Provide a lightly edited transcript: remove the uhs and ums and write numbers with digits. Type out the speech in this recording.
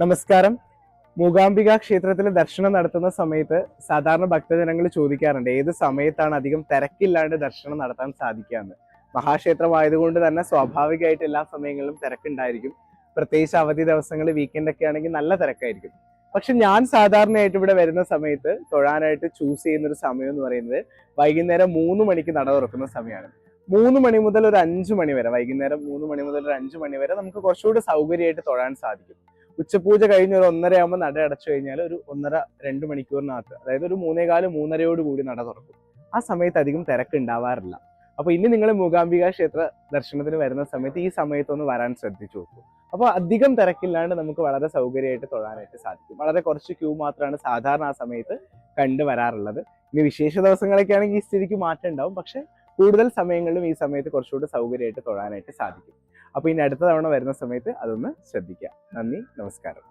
നമസ്കാരം. മൂകാംബിക ക്ഷേത്രത്തിൽ ദർശനം നടത്തുന്ന സമയത്ത് സാധാരണ ഭക്തജനങ്ങൾ ചോദിക്കാറുണ്ട് ഏത് സമയത്താണ് അധികം തിരക്കില്ലാണ്ട് ദർശനം നടത്താൻ സാധിക്കാന്ന്. മഹാക്ഷേത്രമായതുകൊണ്ട് തന്നെ സ്വാഭാവികമായിട്ട് എല്ലാ സമയങ്ങളിലും തിരക്കുണ്ടായിരിക്കും. പ്രത്യേകിച്ച് അവധി ദിവസങ്ങൾ, വീക്കെൻഡ് ഒക്കെ ആണെങ്കിൽ നല്ല തിരക്കായിരിക്കും. പക്ഷെ ഞാൻ സാധാരണയായിട്ട് ഇവിടെ വരുന്ന സമയത്ത് തൊഴാനായിട്ട് ചൂസ് ചെയ്യുന്ന ഒരു സമയം എന്ന് പറയുന്നത് വൈകുന്നേരം 3 മണിക്ക് നട തുറക്കുന്ന സമയമാണ്. 3 മണി മുതൽ ഒരു 5 മണി വരെ, വൈകുന്നേരം 3 മണി മുതൽ ഒരു 5 മണി വരെ നമുക്ക് കുറച്ചുകൂടി സൗകര്യമായിട്ട് തൊഴാൻ സാധിക്കും. ഉച്ചപൂജ കഴിഞ്ഞ് ഒരു 1:30 ആകുമ്പോൾ നട അടച്ചു കഴിഞ്ഞാൽ ഒരു 1.5-2 മണിക്കൂറിനകത്ത്, അതായത് ഒരു 3:15-3:30 കൂടി നട തുറക്കും. ആ സമയത്ത് അധികം തിരക്ക് ഉണ്ടാവാറില്ല. അപ്പൊ ഇനി നിങ്ങൾ മൂകാംബിക ക്ഷേത്ര ദർശനത്തിന് വരുന്ന സമയത്ത് ഈ സമയത്തൊന്ന് വരാൻ ശ്രദ്ധിച്ചു നോക്കൂ. അപ്പോൾ അധികം തിരക്കില്ലാണ്ട് നമുക്ക് വളരെ സൗകര്യമായിട്ട് തൊഴാനായിട്ട് സാധിക്കും. വളരെ കുറച്ച് ക്യൂ മാത്രമാണ് സാധാരണ ആ സമയത്ത് കണ്ടുവരാറുള്ളത്. ഇനി വിശേഷ ദിവസങ്ങളൊക്കെ ആണെങ്കിൽ ഈ സ്ഥിതിക്ക് മാറ്റം ഉണ്ടാവും. പക്ഷെ കൂടുതൽ സമയങ്ങളിലും ഈ സമയത്ത് കുറച്ചുകൂടി സൗകര്യമായിട്ട് തൊഴാനായിട്ട് സാധിക്കും. അപ്പോൾ ഇനി അടുത്ത തവണ വരുന്ന സമയത്ത് അതൊന്ന് ശ്രദ്ധിക്കുക. നന്ദി, നമസ്കാരം.